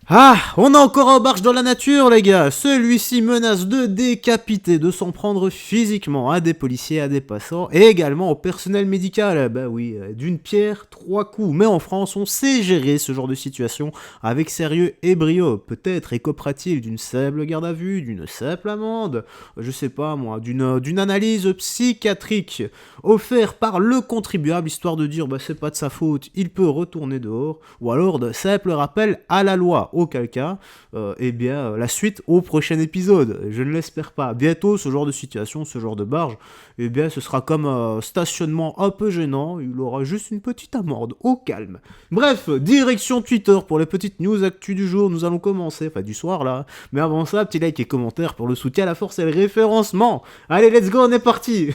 Ah, on a encore un barge dans la nature, les gars. Celui-ci menace de décapiter, de s'en prendre physiquement à des policiers, à des passants, et également au personnel médical. Bah oui, d'une pierre, trois coups. Mais en France, on sait gérer ce genre de situation avec sérieux et brio. Peut-être écopera-t-il d'une simple garde à vue, d'une simple amende, je sais pas moi, d'une analyse psychiatrique offerte par le contribuable, histoire de dire bah c'est pas de sa faute, il peut retourner dehors, ou alors de simple rappel à la loi. Auquel cas, eh bien, la suite au prochain épisode. Je ne l'espère pas. Bientôt, ce genre de situation, ce genre de barge, eh bien, ce sera comme un stationnement un peu gênant. Il aura juste une petite amende, au calme. Bref, direction Twitter pour les petites news actu du jour. Nous allons commencer, enfin du soir là. Mais avant ça, petit like et commentaire pour le soutien à la force et le référencement. Allez, let's go, on est parti.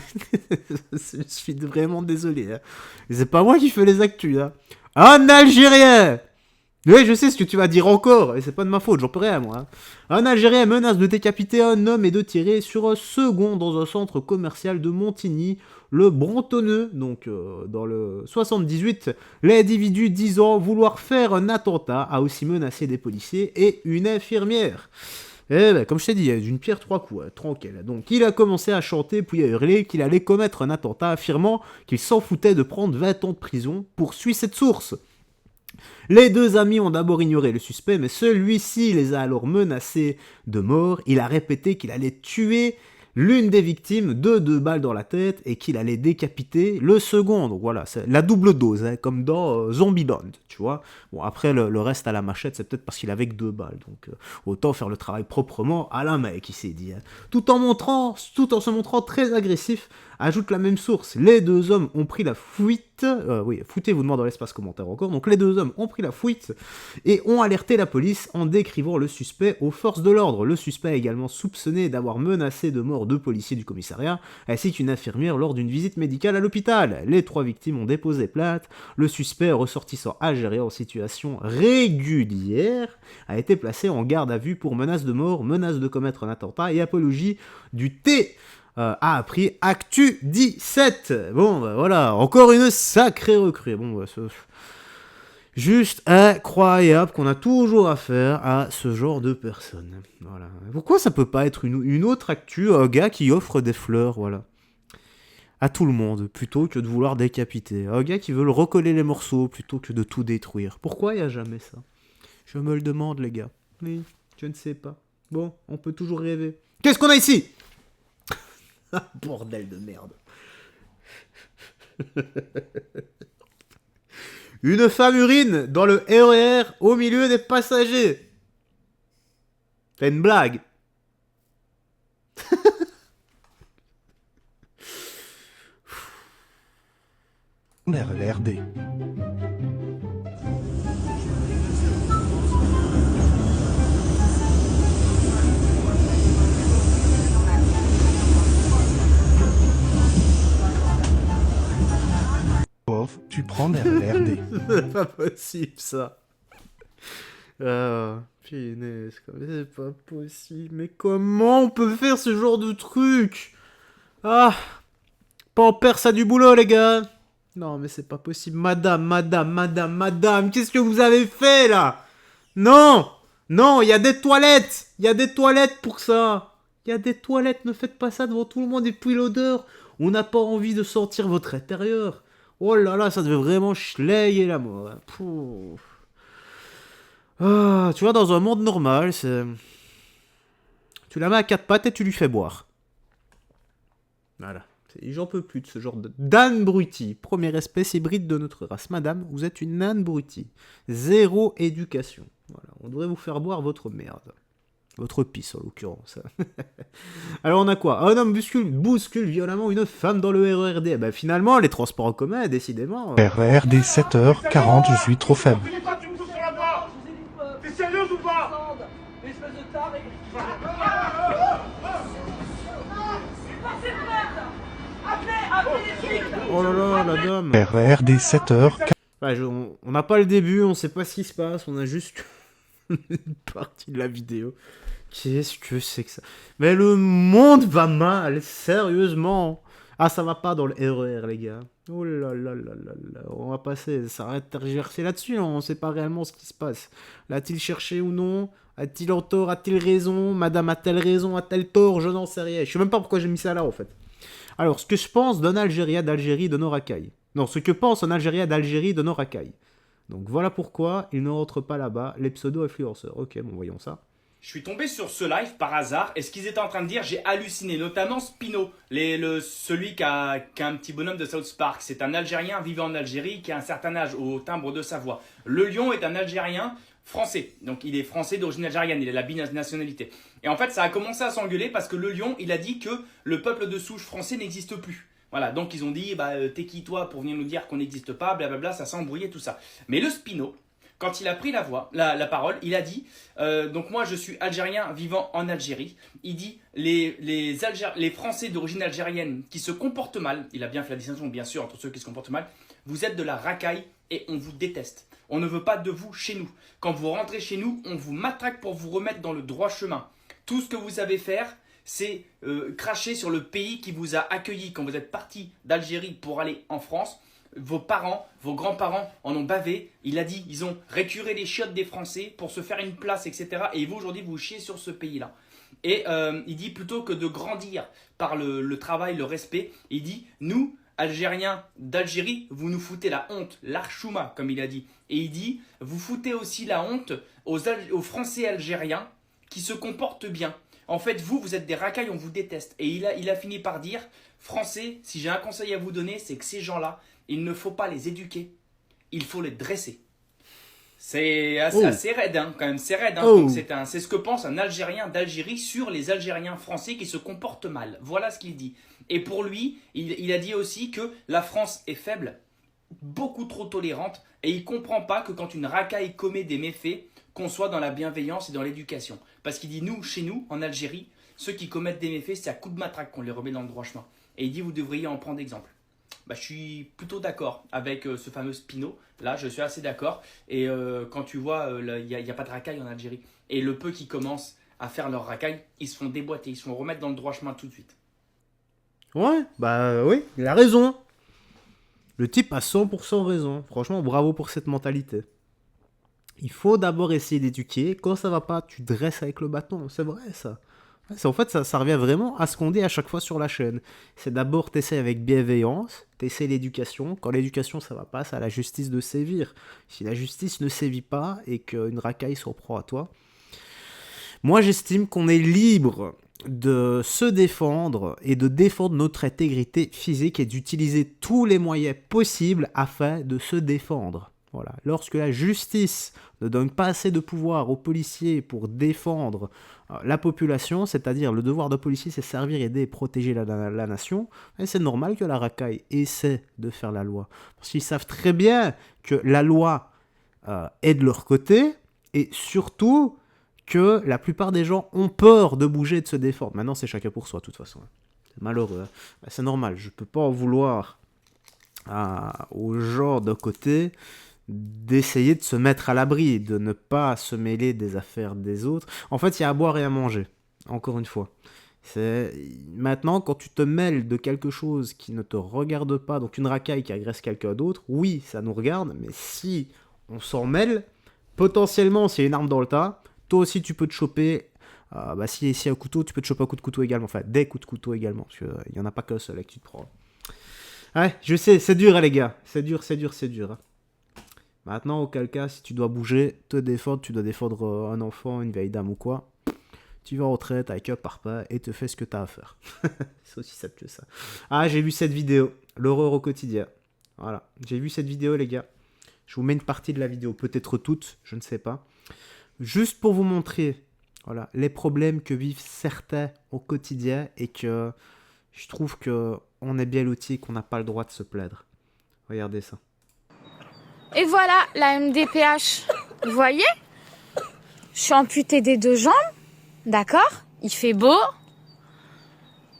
Je suis vraiment désolé. Hein. C'est pas moi qui fais les actus. Hein. Un Algérien. Oui, je sais ce que tu vas dire encore, et c'est pas de ma faute, j'en peux rien moi. Hein. Un Algérien menace de décapiter un homme et de tirer sur un second dans un centre commercial de Montigny, le Brantonneux, donc dans le 78. L'individu disant vouloir faire un attentat a aussi menacé des policiers et une infirmière. Eh ben, comme je t'ai dit, d'une pierre trois coups, tranquille. Donc il a commencé à chanter puis à hurler qu'il allait commettre un attentat, affirmant qu'il s'en foutait de prendre 20 ans de prison. Poursuit cette source. Les deux amis ont d'abord ignoré le suspect, mais celui-ci les a alors menacés de mort. Il a répété qu'il allait tuer l'une des victimes de 2 balles dans la tête et qu'il allait décapiter le second. Donc voilà, c'est la double dose, hein, comme dans Zombieland, tu vois. Bon, après, le reste à la machette, c'est peut-être parce qu'il avait que 2 balles. Donc autant faire le travail proprement à la main, qui s'est dit. Hein. Tout en se montrant très agressif, ajoute la même source. Les deux hommes ont pris la fuite. Oui, foutez-vous de moi dans l'espace commentaire encore. Donc les deux hommes ont pris la fuite et ont alerté la police en décrivant le suspect aux forces de l'ordre. Le suspect est également soupçonné d'avoir menacé de mort 2 policiers du commissariat ainsi qu'une infirmière lors d'une visite médicale à l'hôpital. Les 3 victimes ont déposé plainte. Le suspect, ressortissant algérien en situation régulière, a été placé en garde à vue pour menace de mort, menace de commettre un attentat et apologie du thé. A appris Actu 17. Bon, bah, voilà, encore une sacrée recrue. Bon, bah, juste incroyable qu'on a toujours affaire à ce genre de personnes. Voilà. Pourquoi ça peut pas être une autre actu, un gars qui offre des fleurs, voilà, à tout le monde, plutôt que de vouloir décapiter. Un gars qui veut le recoller les morceaux plutôt que de tout détruire. Pourquoi il y a jamais ça? Je me le demande, les gars. Oui, je ne sais pas. Bon, on peut toujours rêver. Qu'est-ce qu'on a ici? Bordel de merde. Une femme urine dans le RER au milieu des passagers. C'est une blague. RERD. Tu prends RERD. C'est pas possible ça. Punaise, c'est pas possible. Mais comment on peut faire ce genre de truc? Ah, pas en perd ça du boulot, les gars. Non, mais c'est pas possible. Madame, qu'est-ce que vous avez fait là? Non, non, il y a des toilettes. Il y a des toilettes pour ça. Il y a des toilettes, ne faites pas ça devant tout le monde. Et puis l'odeur, on n'a pas envie de sentir votre intérieur. Oh là là, ça devait vraiment schlayer la mort. Hein. Pouf. Ah, tu vois, dans un monde normal, c'est... Tu la mets à 4 pattes et tu lui fais boire. Voilà. J'en peux plus de ce genre d'abruti. Première espèce hybride de notre race. Madame, vous êtes une abruti. Zéro éducation. Voilà. On devrait vous faire boire votre merde. Votre pisse, en l'occurrence. Alors, on a quoi? Un homme bouscule violemment une femme dans le RERD. Eh ben, finalement, les transports en commun, décidément... RERD 7h40, je suis trop faible. T'es sérieuse ou pas? Espèce de taré. Oh là là, la dame. RERD 7h40. Ouais, on n'a pas le début, on sait pas ce qui se passe, on a juste une partie de la vidéo. Qu'est-ce que c'est que ça? Mais le monde va mal, sérieusement. Ah, ça va pas dans le RER, les gars. Oh là là là là là. On va passer, ça arrête de tergiverser là-dessus, hein. On sait pas réellement ce qui se passe. L'a-t-il cherché ou non? A-t-il en tort? A-t-il raison? Madame a-t-elle raison? A-t-elle tort? Je n'en sais rien. Je sais même pas pourquoi j'ai mis ça là, en fait. Alors, ce que je pense d'un Algérien d'Algérie de nos racailles. Non, ce que pense un Algérien d'Algérie de nos racailles. Donc voilà pourquoi il ne rentre pas là-bas, les pseudo-influenceurs. Ok, bon, voyons ça. Je suis tombé sur ce live par hasard et ce qu'ils étaient en train de dire, j'ai halluciné, notamment Spino, celui qui a un petit bonhomme de South Park. C'est un Algérien vivant en Algérie qui a un certain âge au timbre de sa voix. Le Lion est un Algérien français, donc il est français d'origine algérienne, il a la binationalité. Et en fait ça a commencé à s'engueuler parce que le Lion, il a dit que le peuple de souche français n'existe plus. Voilà, donc ils ont dit, t'es qui toi pour venir nous dire qu'on n'existe pas, blablabla, ça s'est embrouillé tout ça. Mais le Spino, quand il a pris la parole, il a dit, donc moi je suis Algérien vivant en Algérie, il dit les Français d'origine algérienne qui se comportent mal, il a bien fait la distinction bien sûr entre ceux qui se comportent mal, vous êtes de la racaille et on vous déteste. On ne veut pas de vous chez nous. Quand vous rentrez chez nous, on vous matraque pour vous remettre dans le droit chemin. Tout ce que vous savez faire, c'est cracher sur le pays qui vous a accueilli quand vous êtes parti d'Algérie pour aller en France. Vos parents, vos grands-parents en ont bavé. Il a dit, ils ont récuré les chiottes des Français pour se faire une place, etc. Et vous, aujourd'hui, vous chiez sur ce pays-là. Et il dit, plutôt que de grandir par le travail, le respect, il dit, nous, Algériens d'Algérie, vous nous foutez la honte, l'archouma, comme il a dit. Et il dit, vous foutez aussi la honte aux Français algériens qui se comportent bien. En fait, vous êtes des racailles, on vous déteste. Et il a fini par dire, Français, si j'ai un conseil à vous donner, c'est que ces gens-là, il ne faut pas les éduquer, il faut les dresser. C'est assez raide, hein, quand même, c'est raide. Hein. Donc c'est ce que pense un Algérien d'Algérie sur les Algériens français qui se comportent mal. Voilà ce qu'il dit. Et pour lui, il a dit aussi que la France est faible, beaucoup trop tolérante, et il ne comprend pas que quand une racaille commet des méfaits, qu'on soit dans la bienveillance et dans l'éducation. Parce qu'il dit, nous, chez nous, en Algérie, ceux qui commettent des méfaits, c'est à coups de matraque qu'on les remet dans le droit chemin. Et il dit, vous devriez en prendre exemple. Je suis plutôt d'accord avec ce fameux Spino. Là, je suis assez d'accord. Et quand tu vois, il n'y a pas de racaille en Algérie. Et le peu qui commencent à faire leur racaille, ils se font déboîter, ils se font remettre dans le droit chemin tout de suite. Ouais, oui, il a raison. Le type a 100% raison. Franchement, bravo pour cette mentalité. Il faut d'abord essayer d'éduquer. Quand ça va pas, tu dresses avec le bâton. C'est vrai, ça. En fait, ça revient vraiment à ce qu'on dit à chaque fois sur la chaîne. C'est d'abord t'essaies avec bienveillance, t'essaies l'éducation. Quand l'éducation ça va pas, c'est à la justice de sévir. Si la justice ne sévit pas et qu'une racaille s'en prend à toi, moi j'estime qu'on est libre de se défendre et de défendre notre intégrité physique et d'utiliser tous les moyens possibles afin de se défendre. Voilà. Lorsque la justice ne donne pas assez de pouvoir aux policiers pour défendre la population, c'est-à-dire le devoir d'un policier, c'est servir, aider et protéger la nation, et c'est normal que la racaille essaie de faire la loi. Parce qu'ils savent très bien que la loi est de leur côté, et surtout que la plupart des gens ont peur de bouger et de se défendre. Maintenant, c'est chacun pour soi, de toute façon. C'est malheureux. C'est normal, je ne peux pas en vouloir aux gens d'un côté d'essayer de se mettre à l'abri, de ne pas se mêler des affaires des autres. En fait, il y a à boire et à manger, encore une fois. Maintenant, quand tu te mêles de quelque chose qui ne te regarde pas, donc une racaille qui agresse quelqu'un d'autre, oui, ça nous regarde, mais si on s'en mêle, potentiellement, s'il y a une arme dans le tas, toi aussi tu peux te choper, s'il y a un couteau, tu peux te choper un coup de couteau également, enfin des coups de couteau également, parce qu'il n'y en a pas qu'un seul que tu te prends. Ouais, je sais, c'est dur, hein, les gars, c'est dur. Hein. Maintenant, auquel cas, si tu dois bouger, te défendre, tu dois défendre un enfant, une vieille dame ou quoi, tu vas en retraite avec un parpaing et te fais ce que tu as à faire. C'est aussi simple que ça. Ah, j'ai vu cette vidéo, l'horreur au quotidien. Voilà, j'ai vu cette vidéo, les gars. Je vous mets une partie de la vidéo, peut-être toute, je ne sais pas. Juste pour vous montrer les problèmes que vivent certains au quotidien et que je trouve qu'on est bien loti et qu'on n'a pas le droit de se plaindre. Regardez ça. Et voilà la MDPH. Vous voyez? Je suis amputée des 2 jambes. D'accord? Il fait beau.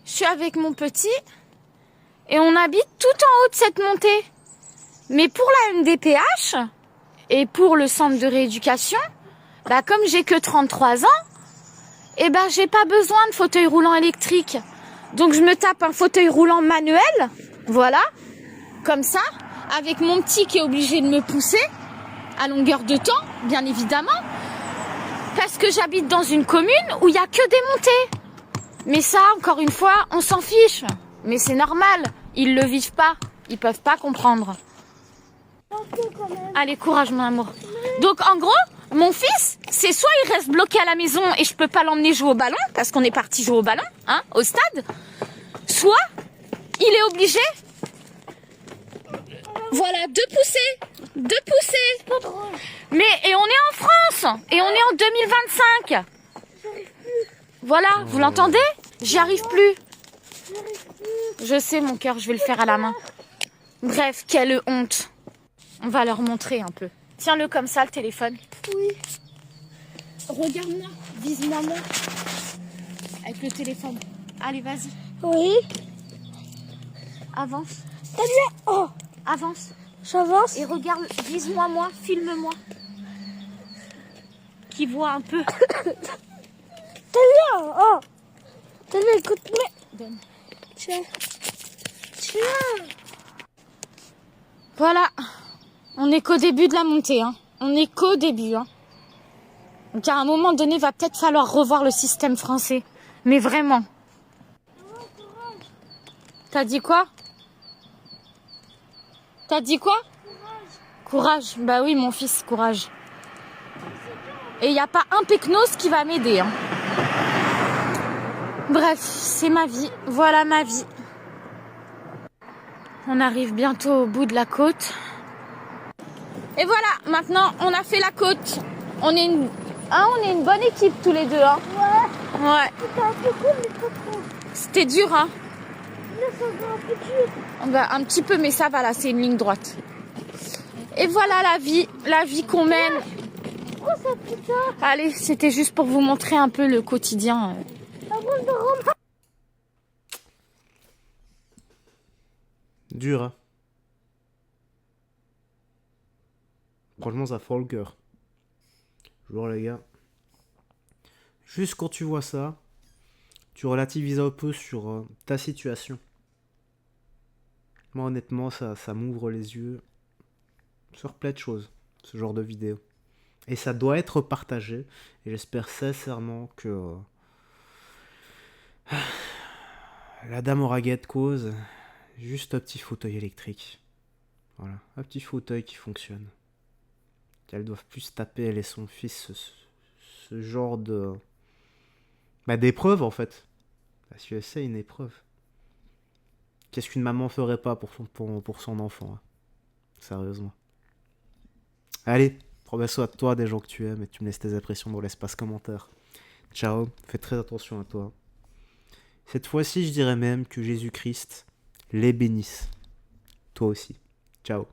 Je suis avec mon petit. Et on habite tout en haut de cette montée. Mais pour la MDPH et pour le centre de rééducation, comme j'ai que 33 ans, j'ai pas besoin de fauteuil roulant électrique. Donc je me tape un fauteuil roulant manuel, voilà, comme ça, avec mon petit qui est obligé de me pousser, à longueur de temps, bien évidemment, parce que j'habite dans une commune où il n'y a que des montées. Mais ça, encore une fois, on s'en fiche. Mais c'est normal, ils le vivent pas, ils peuvent pas comprendre. Allez, courage mon amour. Donc en gros, mon fils, c'est soit il reste bloqué à la maison et je peux pas l'emmener jouer au ballon, parce qu'on est parti jouer au ballon, hein, au stade, soit il est obligé, voilà, de pousser. Mais, et on est en France, et on est en 2025. Voilà, vous l'entendez? J'y arrive plus. Je sais mon cœur, je vais le faire à la main. Bref, quelle honte. On va leur montrer un peu. Tiens-le comme ça, le téléphone. Oui. Regarde-moi, vise-moi moi. Avec le téléphone. Allez, vas-y. Oui. Avance. T'as bien. Oh, Avance. j'avance. Et regarde, vise-moi moi, filme-moi. Qui voit un peu. T'as bien. Oh. T'as bien, écoute-moi. Donne. Tiens. Voilà. On n'est qu'au début de la montée, hein. On n'est qu'au début, hein. Donc à un moment donné, va peut-être falloir revoir le système français. Mais vraiment. T'as dit quoi? T'as dit quoi? Courage. Bah oui, mon fils, courage. Et il n'y a pas un pecnos qui va m'aider, hein. Bref, c'est ma vie. Voilà ma vie. On arrive bientôt au bout de la côte. Et voilà, maintenant on a fait la côte. On est une bonne équipe tous les deux, hein. Ouais. C'était un peu cool, mais pas trop. C'était dur, hein. Là, ça va un peu dur. Bah, un petit peu, mais ça va là, c'est une ligne droite. Et voilà la vie qu'on mène. Pourquoi ça fait ça? Allez, c'était juste pour vous montrer un peu le quotidien. Avant de rentrer. Dur, hein. Franchement, ça fend le cœur. Genre, les gars. Juste quand tu vois ça, tu relativises un peu sur ta situation. Moi, honnêtement, ça m'ouvre les yeux sur plein de choses, ce genre de vidéo. Et ça doit être partagé. Et j'espère sincèrement que la dame aura gain de cause. Juste un petit fauteuil électrique. Voilà, un petit fauteuil qui fonctionne. Qu'elles doivent plus se taper, elle et son fils, ce genre de... Bah, d'épreuve, en fait. Parce que c'est une épreuve. Qu'est-ce qu'une maman ferait pas pour son enfant, hein. Sérieusement. Allez, prends soin de toi, des gens que tu aimes, et tu me laisses tes impressions dans l'espace commentaire. Ciao, fais très attention à toi. Cette fois-ci, je dirais même que Jésus-Christ les bénisse. Toi aussi. Ciao.